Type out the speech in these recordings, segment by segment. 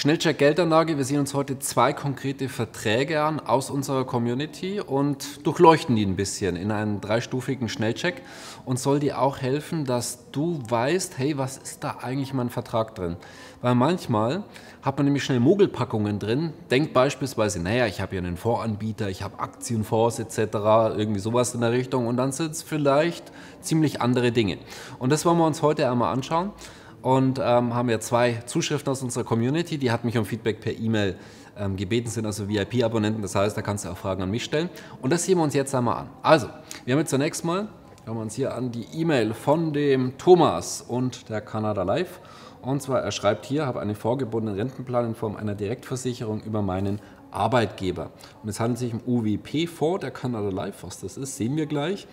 Schnellcheck Geldanlage. Wir sehen uns heute zwei konkrete Verträge an aus unserer Community und durchleuchten die ein bisschen in einen dreistufigen Schnellcheck und soll dir auch helfen, dass du weißt, hey, was ist da eigentlich in meinem Vertrag drin? Weil manchmal hat man nämlich schnell Mogelpackungen drin, denkt beispielsweise, naja, ich habe ja einen Fondsanbieter, ich habe Aktienfonds etc., irgendwie sowas in der Richtung und dann sind es vielleicht ziemlich andere Dinge. Und das wollen wir uns heute einmal anschauen. Und haben ja zwei Zuschriften aus unserer Community, die hat mich um Feedback per E-Mail gebeten, sind also VIP-Abonnenten, das heißt, da kannst du auch Fragen an mich stellen. Und das sehen wir uns jetzt einmal an. Also, wir haben jetzt zunächst mal, schauen wir uns hier an, die E-Mail von dem Thomas und der Canada Life. Und zwar, er schreibt hier, habe einen vorgebundenen Rentenplan in Form einer Direktversicherung über meinen Arbeitgeber. Und es handelt sich um UWP-Fonds, der Canada Life, was das ist, sehen wir gleich.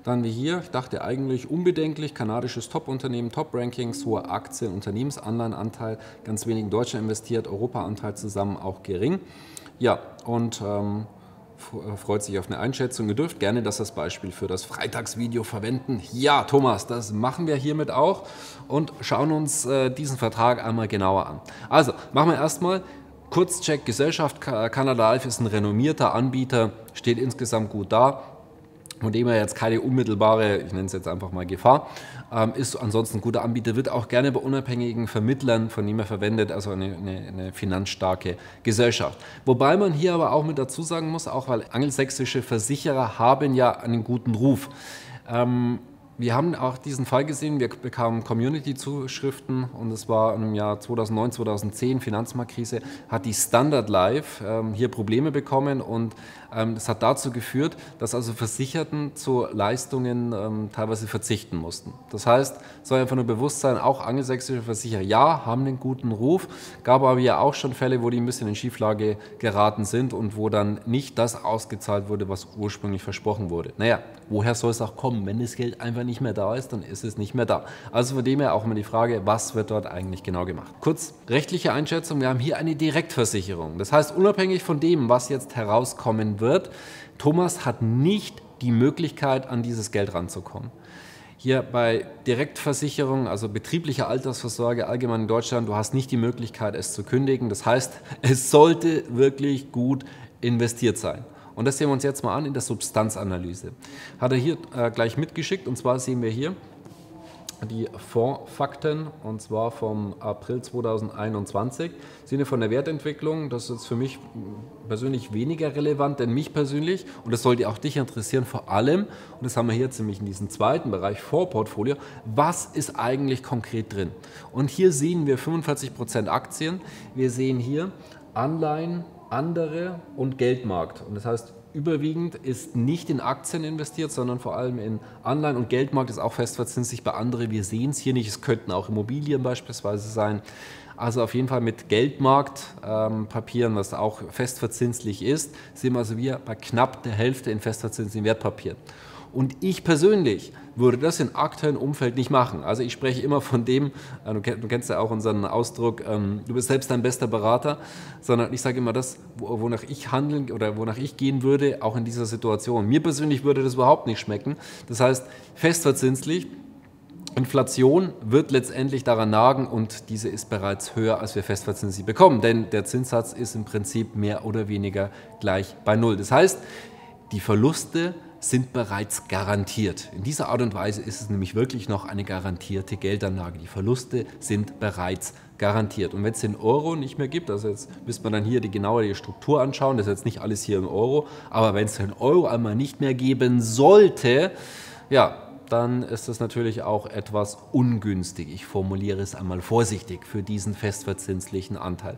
Dann wie hier, ich dachte eigentlich unbedenklich, kanadisches Top-Unternehmen, Top-Rankings, hohe Aktien, Unternehmensanleihenanteil, ganz wenig in Deutschland investiert, Europa-Anteil zusammen auch gering. Ja, und freut sich auf eine Einschätzung. Ihr dürft gerne das Beispiel für das Freitagsvideo verwenden. Ja, Thomas, das machen wir hiermit auch und schauen uns diesen Vertrag einmal genauer an. Also, machen wir erstmal Kurzcheck Gesellschaft. Canada Life ist ein renommierter Anbieter, steht insgesamt gut da. Von dem er jetzt keine unmittelbare, ich nenne es jetzt einfach mal Gefahr, ist ansonsten ein guter Anbieter, wird auch gerne bei unabhängigen Vermittlern von ihm verwendet, also eine finanzstarke Gesellschaft. Wobei man hier aber auch mit dazu sagen muss, auch weil angelsächsische Versicherer haben ja einen guten Ruf. Wir haben auch diesen Fall gesehen, wir bekamen Community-Zuschriften und es war im Jahr 2009, 2010, Finanzmarktkrise, hat die Standard Life hier Probleme bekommen und das hat dazu geführt, dass also Versicherten zu Leistungen teilweise verzichten mussten. Das heißt, es soll einfach nur bewusst sein, auch angelsächsische Versicherer, ja, haben einen guten Ruf, gab aber ja auch schon Fälle, wo die ein bisschen in Schieflage geraten sind und wo dann nicht das ausgezahlt wurde, was ursprünglich versprochen wurde. Naja, woher soll es auch kommen? Wenn das Geld einfach nicht mehr da ist, dann ist es nicht mehr da. Also von dem her auch immer die Frage, was wird dort eigentlich genau gemacht? Kurz, rechtliche Einschätzung, wir haben hier eine Direktversicherung. Das heißt, unabhängig von dem, was jetzt herauskommen wird, Thomas hat nicht die Möglichkeit, an dieses Geld ranzukommen. Hier bei Direktversicherung, also betriebliche Altersvorsorge allgemein in Deutschland, du hast nicht die Möglichkeit, es zu kündigen. Das heißt, es sollte wirklich gut investiert sein. Und das sehen wir uns jetzt mal an in der Substanzanalyse. Hat er hier gleich mitgeschickt und zwar sehen wir hier die Fondsfakten und zwar vom April 2021. Sinne von der Wertentwicklung, das ist jetzt für mich persönlich weniger relevant, denn mich persönlich, und das sollte auch dich interessieren, vor allem, und das haben wir hier jetzt nämlich in diesem zweiten Bereich Fondsportfolio, was ist eigentlich konkret drin? Und hier sehen wir 45% Aktien, wir sehen hier Anleihen, andere und Geldmarkt. Und das heißt, überwiegend ist nicht in Aktien investiert, sondern vor allem in Anleihen und Geldmarkt ist auch festverzinslich bei anderen. Wir sehen es hier nicht, es könnten auch Immobilien beispielsweise sein. Also auf jeden Fall mit Geldmarktpapieren, was auch festverzinslich ist, sind wir also wir bei knapp der Hälfte in festverzinslichen Wertpapieren. Und ich persönlich würde das im aktuellen Umfeld nicht machen. Also ich spreche immer von dem, du kennst ja auch unseren Ausdruck, du bist selbst dein bester Berater, sondern ich sage immer das, wonach ich handeln oder wonach ich gehen würde, auch in dieser Situation. Mir persönlich würde das überhaupt nicht schmecken. Das heißt, festverzinslich, Inflation wird letztendlich daran nagen und diese ist bereits höher, als wir festverzinslich bekommen, denn der Zinssatz ist im Prinzip mehr oder weniger gleich bei Null. Das heißt, die Verluste sind bereits garantiert. In dieser Art und Weise ist es nämlich wirklich noch eine garantierte Geldanlage. Die Verluste sind bereits garantiert. Und wenn es den Euro nicht mehr gibt, also jetzt müsste man dann hier die genauere Struktur anschauen, das ist jetzt nicht alles hier im Euro, aber wenn es den Euro einmal nicht mehr geben sollte, ja, dann ist das natürlich auch etwas ungünstig. Ich formuliere es einmal vorsichtig für diesen festverzinslichen Anteil.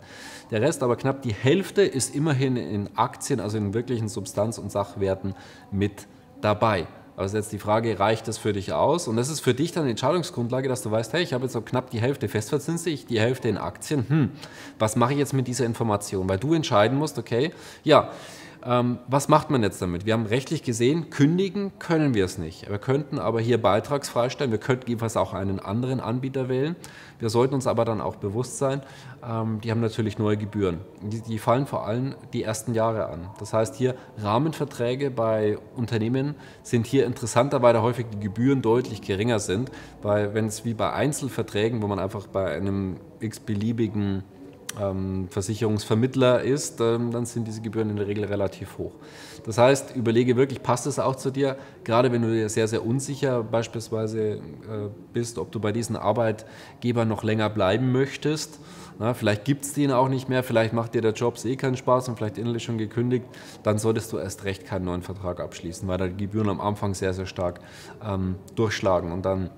Der Rest, aber knapp die Hälfte, ist immerhin in Aktien, also in wirklichen Substanz- und Sachwerten mit dabei. Also jetzt die Frage, reicht das für dich aus? Und das ist für dich dann eine Entscheidungsgrundlage, dass du weißt, hey, ich habe jetzt so knapp die Hälfte festverzinslich, die Hälfte in Aktien. Was mache ich jetzt mit dieser Information? Weil du entscheiden musst, okay, ja, was macht man jetzt damit? Wir haben rechtlich gesehen, kündigen können wir es nicht. Wir könnten aber hier beitragsfrei stellen, wir könnten jedenfalls auch einen anderen Anbieter wählen. Wir sollten uns aber dann auch bewusst sein, die haben natürlich neue Gebühren. Die fallen vor allem die ersten Jahre an. Das heißt hier Rahmenverträge bei Unternehmen sind hier interessanter, weil da häufig die Gebühren deutlich geringer sind. Weil wenn es wie bei Einzelverträgen, wo man einfach bei einem x-beliebigen Versicherungsvermittler ist, dann sind diese Gebühren in der Regel relativ hoch. Das heißt, überlege wirklich, passt es auch zu dir, gerade wenn du dir sehr, sehr unsicher beispielsweise bist, ob du bei diesen Arbeitgebern noch länger bleiben möchtest. Na, vielleicht gibt es den auch nicht mehr, vielleicht macht dir der Job eh keinen Spaß und vielleicht innerlich schon gekündigt, dann solltest du erst recht keinen neuen Vertrag abschließen, weil da die Gebühren am Anfang sehr, sehr stark durchschlagen und dann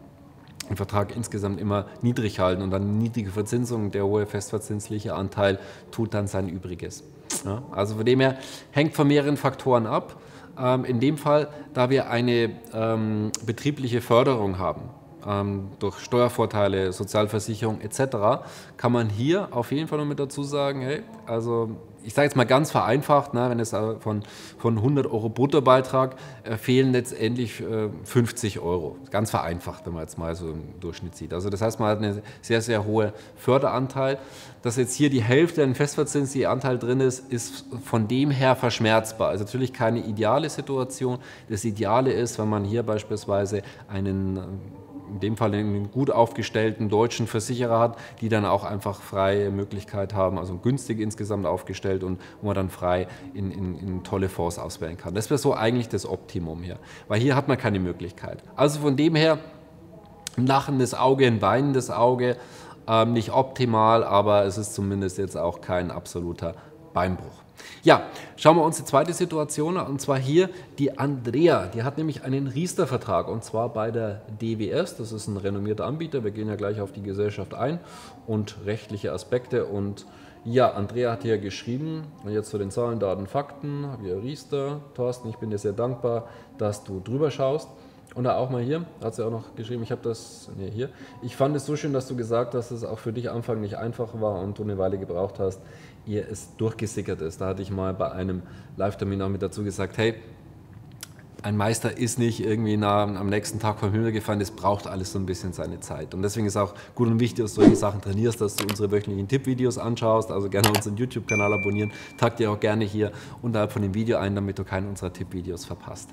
den Vertrag insgesamt immer niedrig halten und dann niedrige Verzinsung, der hohe festverzinsliche Anteil tut dann sein Übriges. Ja, also von dem her hängt von mehreren Faktoren ab. In dem Fall, da wir eine betriebliche Förderung haben, durch Steuervorteile, Sozialversicherung etc., kann man hier auf jeden Fall noch mit dazu sagen, hey, also ich sage jetzt mal ganz vereinfacht, ne, wenn es von 100 Euro Bruttobeitrag fehlen letztendlich 50 Euro. Ganz vereinfacht, wenn man jetzt mal so im Durchschnitt sieht. Also das heißt, man hat einen sehr, sehr hohen Förderanteil. Dass jetzt hier die Hälfte ein festverzinstiger Anteil drin ist, ist von dem her verschmerzbar. Also natürlich keine ideale Situation. Das Ideale ist, wenn man hier beispielsweise in dem Fall einen gut aufgestellten deutschen Versicherer hat, die dann auch einfach freie Möglichkeit haben, also günstig insgesamt aufgestellt und wo man dann frei in tolle Fonds auswählen kann. Das wäre so eigentlich das Optimum hier, weil hier hat man keine Möglichkeit. Also von dem her ein lachendes Auge, ein weinendes Auge, nicht optimal, aber es ist zumindest jetzt auch kein absoluter Beinbruch. Ja, schauen wir uns die zweite Situation an, und zwar hier die Andrea. Die hat nämlich einen Riester-Vertrag und zwar bei der DWS. Das ist ein renommierter Anbieter. Wir gehen ja gleich auf die Gesellschaft ein und rechtliche Aspekte. Und ja, Andrea hat hier geschrieben, und jetzt zu den Zahlen, Daten, Fakten. Hier Riester. Thorsten, ich bin dir sehr dankbar, dass du drüber schaust. Und da auch mal hier, hat sie auch noch geschrieben, hier. Ich fand es so schön, dass du gesagt hast, dass es auch für dich am Anfang nicht einfach war und du eine Weile gebraucht hast, ehe es durchgesickert ist. Da hatte ich mal bei einem Live-Termin auch mit dazu gesagt, hey, ein Meister ist nicht irgendwie am nächsten Tag vom Himmel gefallen, das braucht alles so ein bisschen seine Zeit. Und deswegen ist auch gut und wichtig, dass du solche Sachen trainierst, dass du unsere wöchentlichen Tippvideos anschaust, also gerne unseren YouTube-Kanal abonnieren, trag dir auch gerne hier unterhalb von dem Video ein, damit du keinen unserer Tippvideos verpasst.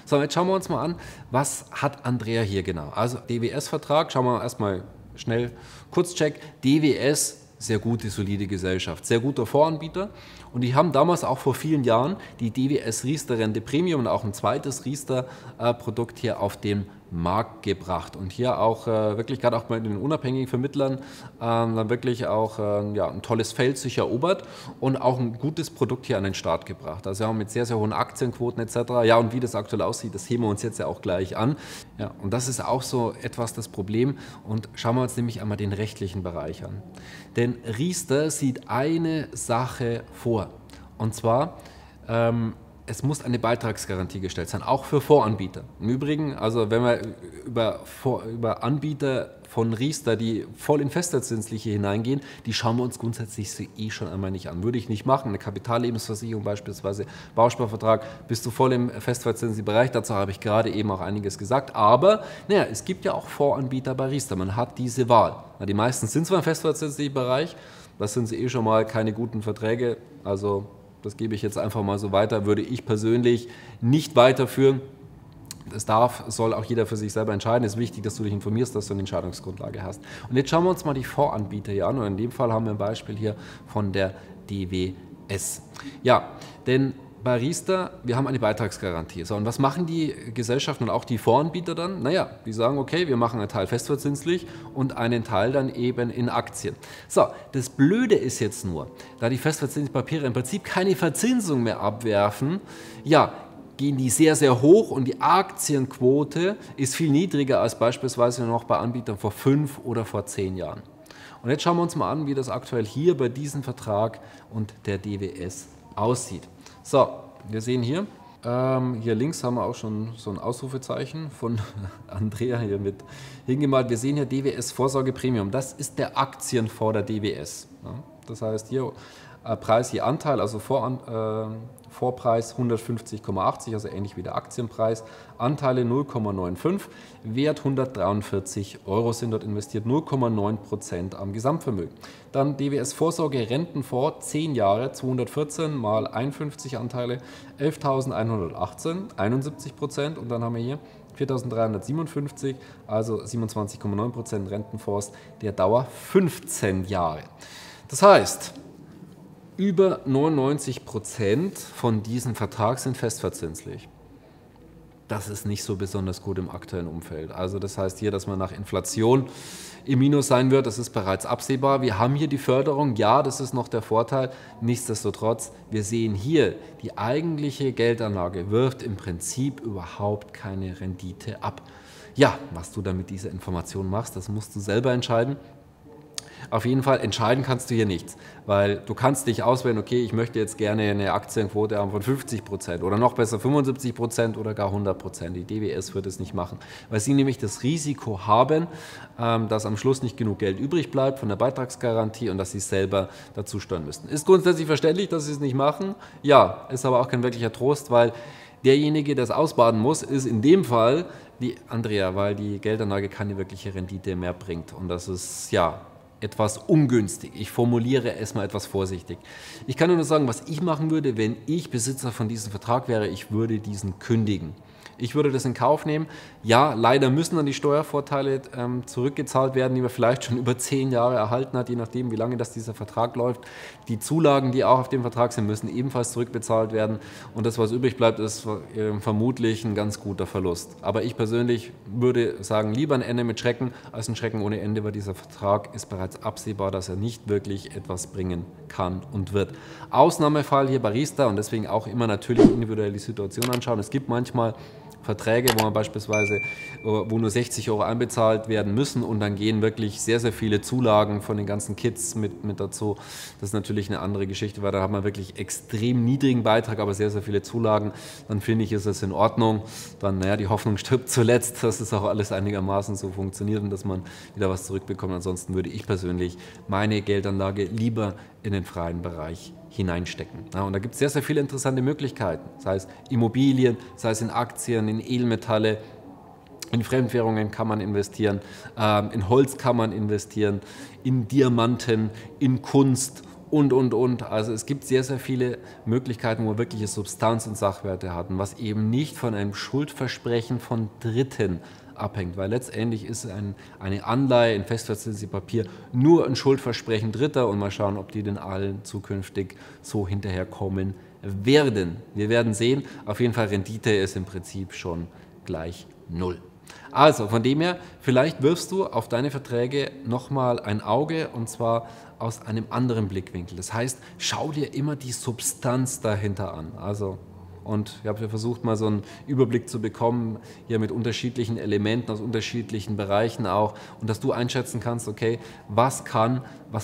So, jetzt schauen wir uns mal an, was hat Andrea hier genau. Also DWS-Vertrag, schauen wir erstmal schnell, Kurzcheck, DWS, sehr gute, solide Gesellschaft, sehr guter Voranbieter und die haben damals auch vor vielen Jahren die DWS Riester Rente Premium und auch ein zweites Riester-Produkt hier auf den Markt gebracht und hier auch wirklich gerade auch bei den unabhängigen Vermittlern dann wirklich auch ja, ein tolles Feld sich erobert und auch ein gutes Produkt hier an den Start gebracht. Also wir haben mit sehr, sehr hohen Aktienquoten etc. Ja, und wie das aktuell aussieht, das heben wir uns jetzt ja auch gleich an. Ja, und das ist auch so etwas das Problem und schauen wir uns nämlich einmal den rechtlichen Bereich an. Denn Riester sieht eine Sache vor und zwar es muss eine Beitragsgarantie gestellt sein, auch für Voranbieter. Im Übrigen, also wenn wir über Anbieter von Riester, die voll in Festverzinsliche hineingehen, die schauen wir uns grundsätzlich so schon einmal nicht an. Würde ich nicht machen. Eine Kapitallebensversicherung beispielsweise, Bausparvertrag, bist du voll im festverzinslichen Bereich. Dazu habe ich gerade eben auch einiges gesagt. Aber naja, es gibt ja auch Voranbieter bei Riester. Man hat diese Wahl. Na, die meisten sind zwar im festverzinslichen Bereich, das sind sie schon mal keine guten Verträge. Also das gebe ich jetzt einfach mal so weiter, würde ich persönlich nicht weiterführen. Das soll auch jeder für sich selber entscheiden. Es ist wichtig, dass du dich informierst, dass du eine Entscheidungsgrundlage hast. Und jetzt schauen wir uns mal die Voranbieter hier an. Und in dem Fall haben wir ein Beispiel hier von der DWS. Ja, denn bei Riester, wir haben eine Beitragsgarantie. So, und was machen die Gesellschaften und auch die Voranbieter dann? Naja, die sagen, okay, wir machen einen Teil festverzinslich und einen Teil dann eben in Aktien. So, das Blöde ist jetzt nur, da die festverzinslichen Papiere im Prinzip keine Verzinsung mehr abwerfen, ja, gehen die sehr, sehr hoch und die Aktienquote ist viel niedriger als beispielsweise noch bei Anbietern vor 5 oder vor 10 Jahren. Und jetzt schauen wir uns mal an, wie das aktuell hier bei diesem Vertrag und der DWS aussieht. So, wir sehen hier links haben wir auch schon so ein Ausrufezeichen von Andrea hier mit hingemalt. Wir sehen hier DWS Vorsorge Premium. Das ist der Aktienfonds der DWS. Ja, das heißt hier Preis je Anteil, also Vorpreis 150,80, also ähnlich wie der Aktienpreis. Anteile 0,95, Wert 143 Euro sind dort investiert, 0,9% am Gesamtvermögen. Dann DWS Vorsorge Rentenfonds, 10 Jahre, 214 mal 51 Anteile, 11.118, 71%. Und dann haben wir hier 4.357, also 27,9% Rentenfonds der Dauer 15 Jahre. Das heißt, über 99% von diesem Vertrag sind festverzinslich. Das ist nicht so besonders gut im aktuellen Umfeld. Also das heißt hier, dass man nach Inflation im Minus sein wird, das ist bereits absehbar. Wir haben hier die Förderung, ja, das ist noch der Vorteil. Nichtsdestotrotz, wir sehen hier, die eigentliche Geldanlage wirft im Prinzip überhaupt keine Rendite ab. Ja, was du damit diese Information machst, das musst du selber entscheiden. Auf jeden Fall entscheiden kannst du hier nichts, weil du kannst nicht auswählen, okay, ich möchte jetzt gerne eine Aktienquote haben von 50% oder noch besser 75% oder gar 100%. Die DWS wird es nicht machen, weil sie nämlich das Risiko haben, dass am Schluss nicht genug Geld übrig bleibt von der Beitragsgarantie und dass sie es selber dazu steuern müssten. Ist grundsätzlich verständlich, dass sie es nicht machen, ja, ist aber auch kein wirklicher Trost, weil derjenige, der es ausbaden muss, ist in dem Fall die Andrea, weil die Geldanlage keine wirkliche Rendite mehr bringt und das ist, ja, etwas ungünstig. Ich formuliere es mal etwas vorsichtig. Ich kann nur sagen, was ich machen würde, wenn ich Besitzer von diesem Vertrag wäre, ich würde diesen kündigen. Ich würde das in Kauf nehmen. Ja, leider müssen dann die Steuervorteile zurückgezahlt werden, die man vielleicht schon über 10 Jahre erhalten hat, je nachdem, wie lange dieser Vertrag läuft. Die Zulagen, die auch auf dem Vertrag sind, müssen ebenfalls zurückbezahlt werden. Und das, was übrig bleibt, ist vermutlich ein ganz guter Verlust. Aber ich persönlich würde sagen, lieber ein Ende mit Schrecken als ein Schrecken ohne Ende, weil dieser Vertrag ist bereits absehbar, dass er nicht wirklich etwas bringen kann und wird. Ausnahmefall hier Barista und deswegen auch immer natürlich individuell die Situation anschauen. Es gibt manchmal Verträge, wo man beispielsweise, wo nur 60 € einbezahlt werden müssen und dann gehen wirklich sehr, sehr viele Zulagen von den ganzen Kids mit dazu. Das ist natürlich eine andere Geschichte, weil da hat man wirklich extrem niedrigen Beitrag, aber sehr, sehr viele Zulagen. Dann finde ich, ist es in Ordnung. Dann, naja, die Hoffnung stirbt zuletzt, dass es auch alles einigermaßen so funktioniert und dass man wieder was zurückbekommt. Ansonsten würde ich persönlich meine Geldanlage lieber in den freien Bereich hineinstecken. Ja, und da gibt es sehr, sehr viele interessante Möglichkeiten, sei es Immobilien, sei es in Aktien, in Edelmetalle, in Fremdwährungen kann man investieren, in Holz kann man investieren, in Diamanten, in Kunst und. Also es gibt sehr, sehr viele Möglichkeiten, wo man wirkliche Substanz und Sachwerte hat, was eben nicht von einem Schuldversprechen von Dritten abhängt, weil letztendlich ist eine Anleihe in festverzinslichem Papier nur ein Schuldversprechen Dritter und mal schauen, ob die denn allen zukünftig so hinterherkommen werden. Wir werden sehen, auf jeden Fall Rendite ist im Prinzip schon gleich 0. Also von dem her, vielleicht wirfst du auf deine Verträge nochmal ein Auge und zwar aus einem anderen Blickwinkel. Das heißt, schau dir immer die Substanz dahinter an. Und ich habe versucht, mal so einen Überblick zu bekommen, hier mit unterschiedlichen Elementen aus unterschiedlichen Bereichen auch. Und dass du einschätzen kannst, okay, was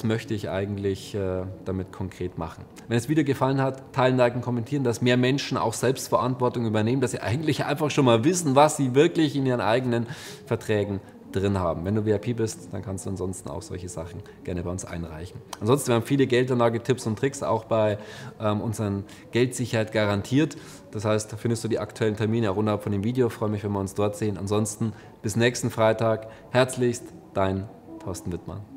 möchte ich eigentlich damit konkret machen. Wenn es wieder gefallen hat, teilen, liken, kommentieren, dass mehr Menschen auch Selbstverantwortung übernehmen, dass sie eigentlich einfach schon mal wissen, was sie wirklich in ihren eigenen Verträgen drin haben. Wenn du VIP bist, dann kannst du ansonsten auch solche Sachen gerne bei uns einreichen. Ansonsten, wir haben viele Geldanlage-Tipps und Tricks, auch bei unseren Geldsicherheit garantiert. Das heißt, da findest du die aktuellen Termine auch unterhalb von dem Video. Ich freue mich, wenn wir uns dort sehen. Ansonsten bis nächsten Freitag. Herzlichst, dein Thorsten Wittmann.